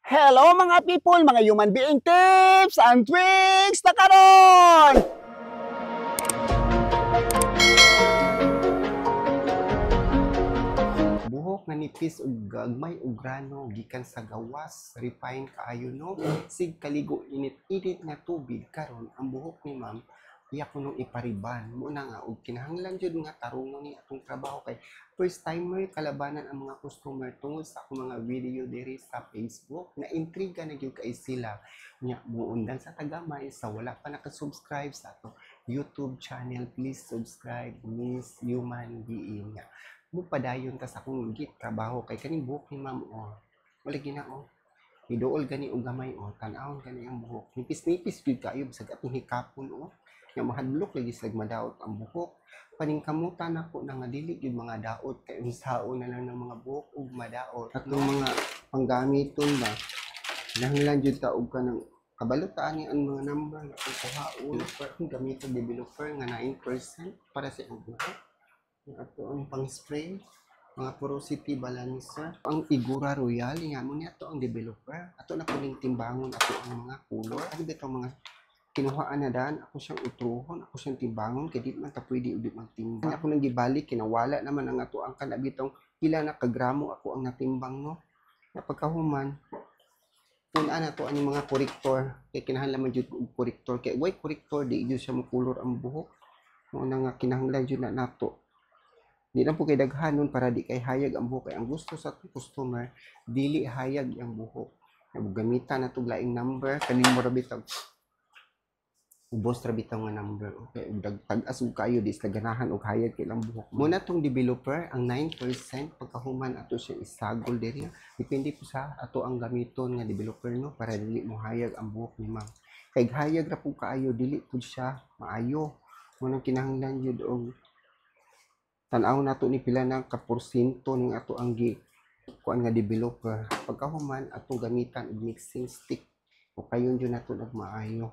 Hello mga people, mga human being tips and tricks na karon! Buhok nga nipis ug gagmay ug grano gikan sa gawas, refine kaayo no. Sig kaligo init-init nga tubig karon ang buhok ni ma'am iya ko nung ipariban. Muna nga ug kinahanglan jud nga tarungon ni atong trabaho kay first timer kalabanan ang mga customer tungod sa akong mga video diri sa Facebook. Na intriga na gyud kay sila. Nya muundan sa tagamay sa wala pa naka-subscribe sa ato YouTube channel, please subscribe Miss Human Being. Mo padayon ta sa akong trabaho kay kaning buhok ni ma'am wala ginao iduol gani og gamay tan-awon gani ang buhok nipis-nipis gyud kayo bisag atong hikapon nga mahadlok lagi slag madaot ang buhok paningkamutan ako na nga dili gyud mga daot kay unsaon na lang ng mga buhok ug madaot atong mga panggamiton ba nahanglan jud ta og kanang kabalo ta ani ang mga number nga kuhaon kung gamiton developer nga 9% para sa ang buhok. Ato ang pang-spray, mga porosity balancer. Ang Igura Royal, nga mo niya ang developer. Ato na puning timbangon, ato ang mga color. Ano ba itong mga kinuhaan na daan? Ako siyang utruhon, ako siyang timbangon, kaya di man ta pwede ulit magtimbang. Ako nang gibalik, kinawala naman ang ato ang kanabitong pila na kagramo ako ang natimbang, no? Napagkahuman, punaan na to ang mga korektor. Kaya kinahanglan jud og korektor. Kaya why korektor, di jud siya mo color ang buhok. Mo na nga kinahanglan jud na nato. Di lang po kay daghanon para di kay hayag ang buhok. Kay ang gusto sa customer, dili hayag ang buhok. Gamitan na ito laing number. Kanin mo rabitaw. Ubos rabitaw nga number. Okay, tag-as ug kayo, di sila ganahan og hayag kay lang buhok. Muna tong developer, ang 9% pagkahuman ato siya isagol diri. Depende po sa ato ang gamiton nga developer no para dili mo hayag ang buhok ni ma'am. Kay hayag ra po kaayo, dili po siya maayo. Muna kinahanglan jud og tan-aw nato ni pila na ka porsyento ning ato ang kuan nga developer pagkahuman atong gamitan og mixing stick o kayon jud nato nagmaayo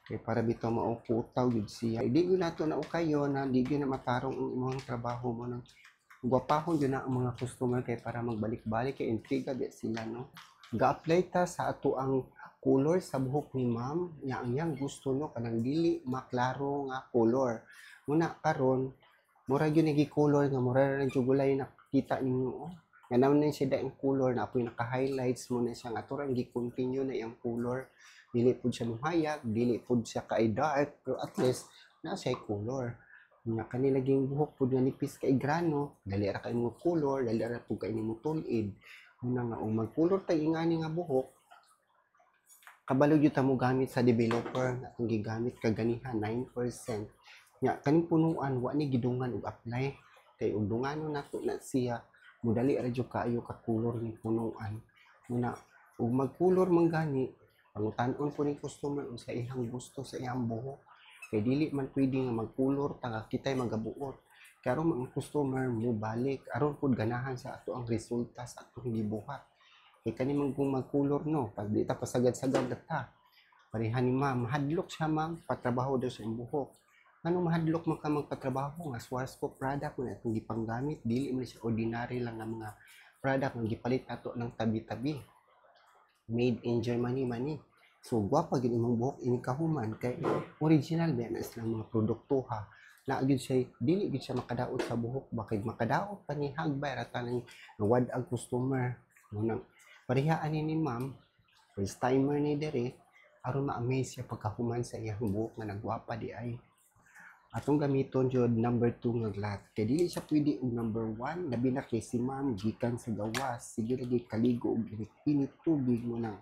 kay para bitaw maukutaw jud siya di gyud nato na ukayo na di gyud na matarong ang imong trabaho mo nang gwapahon jud na ang mga customer kay para magbalik-balik kay intriga di sila no ga-apply ta sa ato ang color sa buhok ni ma'am nya ang yang gusto no kanang dili maklaro nga color muna karon mura gyud nagi color nga mura ra jugulay nakita ninyo nga naman siya daing color na apoy naka-highlights mo na siya nga ato ra gi-continue na iyang color dili pud siya muhayag dili pud siya kay dark pero at least na siya color nya kani laging buhok pud nga nipis kay grano dali ra kay mo color dali ra pud kay nimo tulid una nga mag-color tay ingani nga buhok kabalo gyud ta mo gamit sa developer nga atong gigamit kaganihan 9%. Nya kaning punuan wa ni gidungan og apply kay ug dunganon nato na siya mudali ra jud kaayo ka color ni punuan muna ug mag-color man gani pangutan-on po ni customer unsa ihang gusto sa iyang buhok kay dili man pwede nga mag-color taga kitay magabuot kay aron ang customer mo balik aron pud ganahan sa ato ang resulta sa atong gibuhat kay kani man kung mag-color no pag di ta pasagad-sagad ta pareha ni ma'am hadlok siya ma'am patrabaho daw sa iyang buhok. Anong mahadlok man ka magpatrabaho nga Swarovski product na itong gipanggamit dili man siya ordinary lang nga mga product nga gipalit ato ng tabi-tabi made in Germany man so gwapa gyud imong buhok ini kahuman kay original ba na silang mga produkto ha na gyud siya dili gyud siya makadaot sa buhok bakit makadaot pa ni hagbay ra tanang wad ang customer nang pareha ani ni ma'am first timer ni dere aron ma-amaze siya pagkahuman sa iyang buhok nga nagwapa di ay atong gamiton jud number 2 nga glat kay dili siya pwede og number 1 labi na kay si ma'am gikan sa gawas sige lagi kaligo og init tubig mo na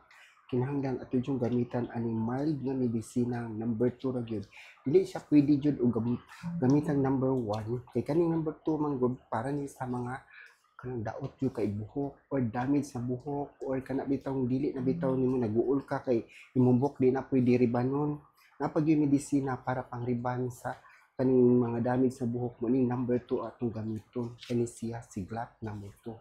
kinahanglan ato jud gamitan ani mild nga medisina number 2 ra gyud dili siya pwede jud og gamitan number 1 kay kaning number 2 man gud para ni sa mga kanang daot yung kay buhok or damage sa buhok or kana bitaw dili na bitaw nimo naguol ka kay imong buhok di na pwede ribanon napag yung medisina para pang riban sa kaning mga damage sa buhok mo ni number 2 atong gamiton kani siya si glat number 2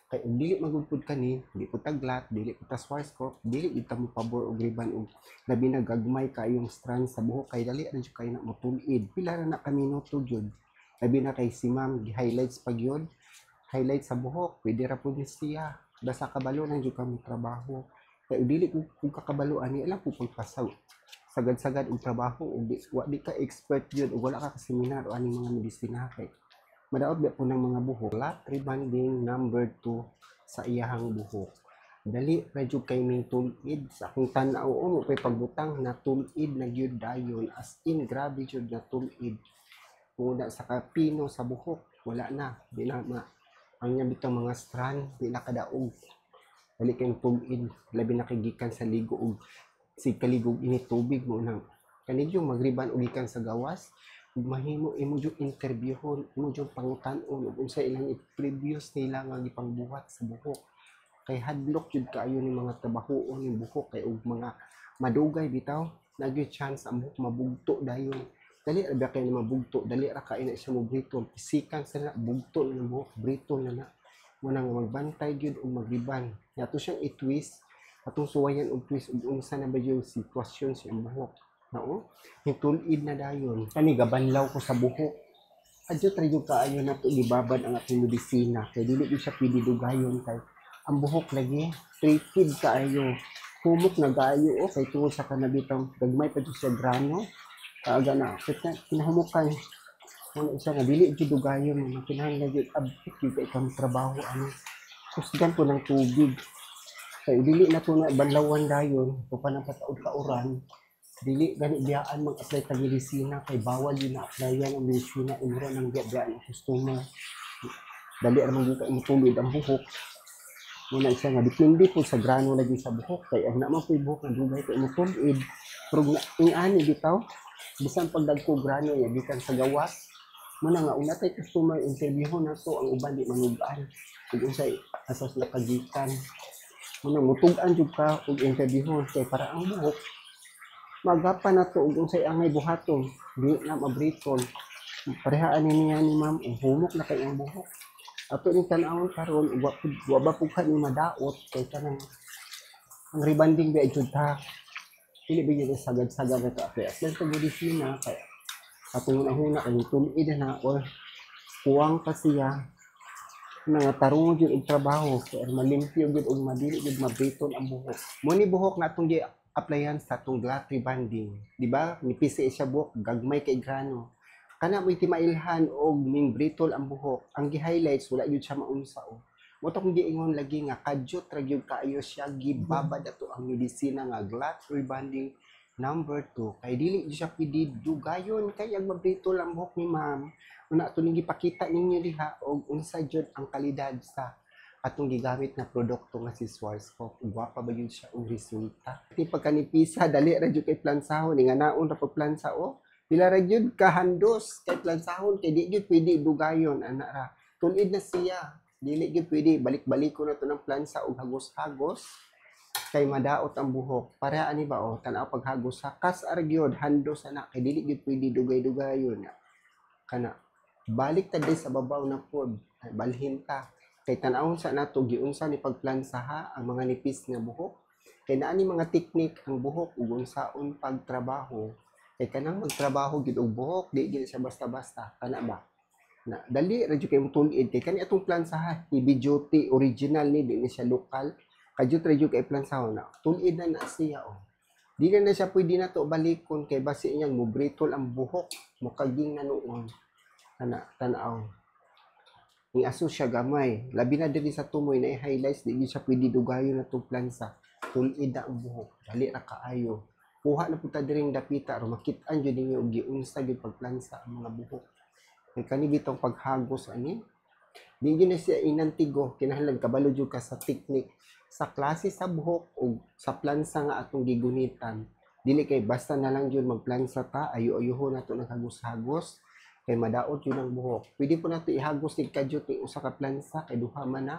kay dili magugpod kani dili pud ta glat dili pud ta Schwarzkopf dili kita mo pabor og riban og labi na gagmay kayong strand sa buhok kay dali ra jud kay na motulid pila ra na ka minuto jud labi na kay si ma'am gi-highlights pag yun highlight sa buhok pwede ra pud siya basta kabalo lang jud kami trabaho. Kay dili ko kung kakabalo ani alam ko pagpasaw sagad-sagad og trabaho ug di ka expert jud ug wala ka ka seminar o aning mga medisina kay madaot ba po ng mga buhok. Lat rebonding number 2 sa iyahang buhok. Dali ra jud kay ming tulid sa akong tan-aw mo pay pagbutang na tulid na gyud dayon as in grabe jud na tulid. Muna sa kapino sa buhok wala na di na ma ang nya bitang mga strand di na kadaog. Dali kay tulid labi na kay gikan sa ligo og si kaligog ini tubig mo nang kanidyo magriban og gikan sa gawas ug mahimo imo jud interbyuhon imo jud pangutan-on ug unsa ilang previous nila nga gipangbuhat sa buhok kay hadlok jud kaayo ni mga trabahoon ni buhok kay og mga madugay bitaw nagyo chance ang buhok mabugto dayon dali ra kay na mabugto dali ra kay na siya mobritol pisikan sa na bugto na buhok britol na mo nang magbantay jud og magriban yato siyang i-twist atong suwayan og twist ug unsa na ba yung sitwasyon sa buhok nao hitulid na dayon kani gabanlaw ko sa buhok adyo trayo kaayo na to gibabad ang atong medisina kay dili gyud siya pwede dugayon kay ang buhok lagi treated kaayo humok na gayo o kay tungod sa kanabitang gagmay pa siya grano kaaga na kinahumukan kung isa nga dili gyud dugayon mo kinahanglan gyud abot gyud kay ikang trabaho ano kusgan po ng tubig kay dili na to na banlawan dayon kung pa nang pataod kauran dili gani biyaan mag-apply tag medisina kay bawal yun na applyan ang medisina imura nang biyaan ang customer dali ra man gyud ka imutulid ang buhok muna isa nga depende po sa grano lagi sa buhok kay ang naman po buhok nga dugay kay imutulid pero ing ani bitaw bisan pagdagko grano ya gikan sa gawas muna nga una tay customer interviewon nato ang uban di manugaan ug unsay asas nakagikan muna mutug-an jud ka og interviewon kay para ang buhok magapan na to ug unsay angay buhaton di na mabritol parehaan niya ni ma'am humok na kay ang buhok ato ni tan-awon karon wa ba pud ni madaot kay kanang ang rebonding ba jud ta dili ba gyud sagad-sagad na to apply to medisina kay atong unahuna kay tulid na or kuwang pa siya nga tarong jud og trabaho kay malimpyo jud og madili jud mabritol ang buhok mo ni buhok na atong applyan sa atong lat rebonding di ba nipis siya buhok gagmay kay grano kana mo timailhan og ming britol ang buhok ang gi-highlights wala gyud siya maunsa o mo to kung giingon lagi nga kadyot ra gyud kaayo siya gibabad ato ang medisina nga lat rebonding number 2 kay dili gyud siya pwede dugayon kay ang mabritol ang buhok ni ma'am una ato ning gipakita ninyo diha og unsa jud ang kalidad sa atong gigamit na produkto nga si Schwarzkopf guwapa ba yun siya ang resulta ti pagkanipisa dali ra jud kay plansahon nga naon ra pag plansa o pila ra jud kahandos kay plansahon kay di jud pwede dugayon ana ra tulid na siya dili jud pwede balik-balik ko na to ng plansa og hagos-hagos kay madaot ang buhok para ani ba o tan-aw paghagos sa kas argyod handos ana kay dili jud pwede dugay-dugayon kana balik ta sa babaw na pod balhin ta kay tan-awon sa nato giunsa ni pagplansaha ang mga nipis nga buhok kay naa ni mga teknik ang buhok ug unsaon pagtrabaho kay kanang magtrabaho gid og buhok di gid siya basta-basta kana ba na dali ra jud kay mutulid kay kani atong plansaha TB Duty original ni di siya lokal kadyo ra jud kay plansahon na tulid na siya o di na siya pwede na to balikon kay basi niyang mubritol ang buhok mukaging na noon ana tan-aw ni aso siya gamay labi na diri sa tumoy na i-highlights di siya pwede dugayon na tong plansa tulid na ang buhok dali ra kaayo kuha na punta diring dapita aron makit-an jud ninyo og giunsa gyud pagplansa ang mga buhok kay kani bitong paghagos ani di gyud na siya inantigo kinahanglan kabalo jud ka sa teknik sa klase sa buhok ug sa plansa nga atong gigunitan dili kay basta na lang jud magplansa ta ayo-ayohon nato naghagos-hagos kay madaot yun ang buhok pwede po nato ihagos ni kadyot ni usa ka plansa kay duha man na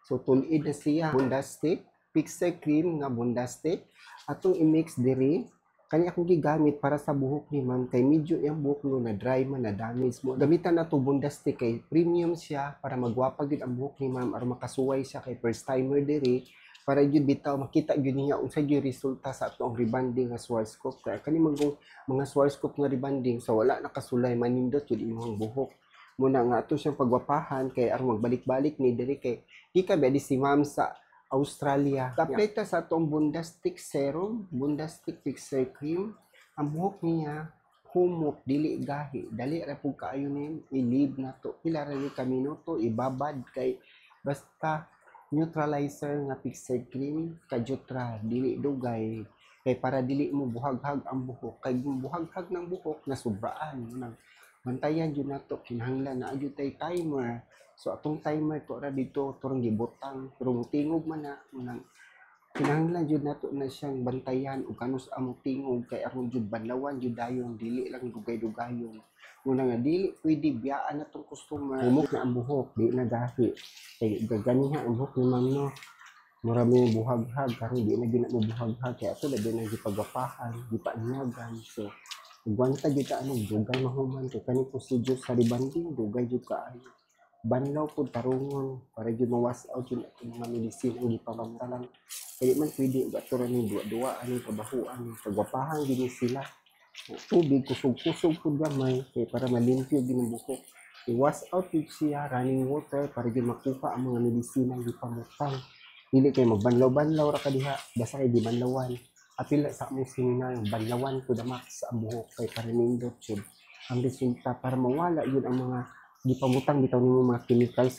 so tulid na siya bondastic pixie cream nga bondastic atong i-mix diri kani akong gigamit para sa buhok ni ma'am kay medyo yung buhok no na dry man na damage mo gamitan nato bondastic kay premium siya para magwapa gid ang buhok ni ma'am aron makasuway siya kay first timer diri para jud bitaw makita jud niya unsa gyud resulta sa atong rebonding nga Schwarzkopf kay kani mga Schwarzkopf nga rebonding so wala nakasulay manindot jud imong buhok Muna nga ato siyang pagwapahan kay aron magbalik-balik ni diri kay di ka ba di si ma'am sa Australia. Kapit sa atong Bundastic Serum, Bundastic Fixer Cream. Ang buhok niya humok dili gahi, dali ra pud kaayo ni i-leave na to. Pila ra ni ka minuto ibabad kay basta neutralizer nga fixer cream kadyot ra dili dugay kay para dili mo buhaghag ang buhok kay buhaghag ng buhok na sobraan nang bantayan jud nato kinahanglan na jud tay timer. So atong timer to ra dito turong gibutang turong tingog man na nang kinahanglan jud nato na siyang bantayan ug kanus amo tingog kay aron jud banlawan jud dayon dili lang dugay-dugayon. Muna nga dili pwede biyaan natong customer humok na ang buhok di na gahi kay gaganiha ang buhok ni ma'am no. Mura mo buhaghag karon di na gina mo buhaghag kay ato labi na gipagapahan gipaanyagan. So ugwanta jud ta ano dugay mahuman kay kani procedure sa rebanding dugay jud kaayo. Banlaw po tarungon para jud mawas out yun ang mga medicine ang gipamamtalang kaya man pwede aturan ni duwa-duwa ani kabahuan pagwapahan gini sila tubig kusog-kusog pud gamay kay para malimpyo gini buhok i-wash out yun siya running water para jud makuha ang mga medisina ang gipamutang dili kay magbanlaw-banlaw ra ka diha basta kay di banlawan apil sa among seminar yung banlawan ko damak sa buhok kay para nindot jud ang resulta para mawala yun ang mga gipamutang bitaw nimo mga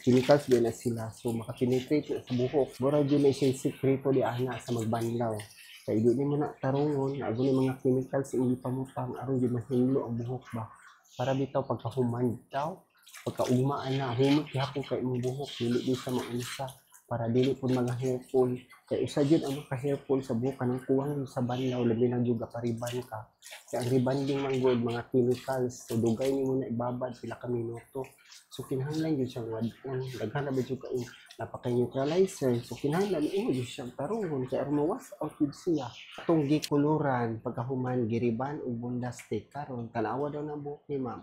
chemicals din na sila so makapenetrate na sa buhok mura jud na siya sekreto di ana sa magbanlaw kay di nimo na tarungon na ni mga chemicals ang gipamutang aron jud mahimlo ang buhok ba para bitaw pagkahuman bitaw pagkaugmaan na humot gihapon kay imong buhok dili gyud sa maunsa para dili pud mga hair fall kay usa jud ang mga hair fall sa buhok kanang kuwang sa banlaw labi na jud pariban ka kay ang rebanding man good mga chemicals so dugay nimo na ibabad pila ka minuto so kinahanglan jud siyang wadon daghan na ba jud kay napaka-neutralizer so kinahanglan imo jud siyang tarungon kay aron mawas out jud siya atong gikuluran pagkahuman giriban ug bundastic karon tanawa daw ng buhok ni ma'am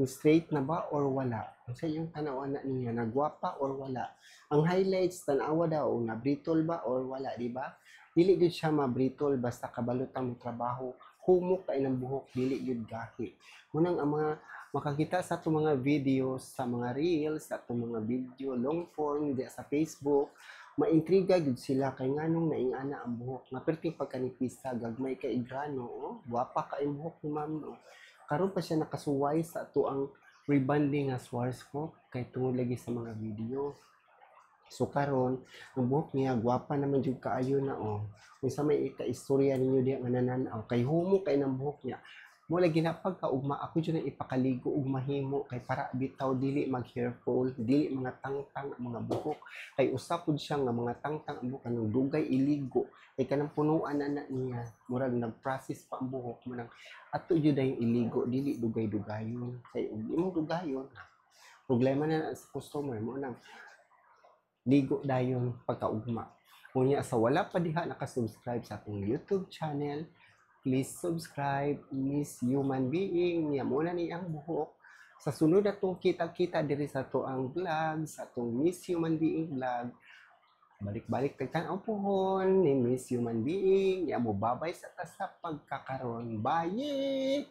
straight na ba or wala sa yung tanawa na niya nagwapa or wala ang highlights tanawa daw na brittle ba or wala di ba dili jud siya ma-brittle basta kabalot ang trabaho humok kay ng buhok dili jud gahi munang ang mga makakita sa atong mga videos sa mga reels sa atong mga video long form di sa Facebook maintriga gud sila kay nganong naingana ang buhok nga perting pagkanipisa gagmay kay grano oh gwapa ka ang buhok ni ma'am no karon pa siya nakasuway sa ato ang rebonding nga Schwarzkopf kay tungod lagi sa mga video. So karon ang buhok niya gwapa naman jud kaayo na oh. Unsa may ika-istorya ninyo diha nga nananaw kay humo kay nang buhok niya. Mo lagi na pagkaugma ako jud na ipakaligo ug mahimo kay para bitaw dili mag hair fall, dili mga tangtang ang mga buhok. Kay usa pud siya nga mga tangtang ang buhok kanang dugay iligo kay kanang punuan na niya murag nag-process pa ang buhok mo nang ato jud ay iligo dili dugay-dugayon kay imo dugayon problema na sa customer mo nang ligo dayon pagkaugma unya sa wala pa diha naka-subscribe sa atong YouTube channel please subscribe Miss Human Being niya muna ni ang buhok sa sunod atong kita-kita diri sa to ang vlog sa atong Miss Human Being vlog balik-balik kay tan-aw pohon ni Miss Human Being ya mo babay sa ta sa pagkakaron bye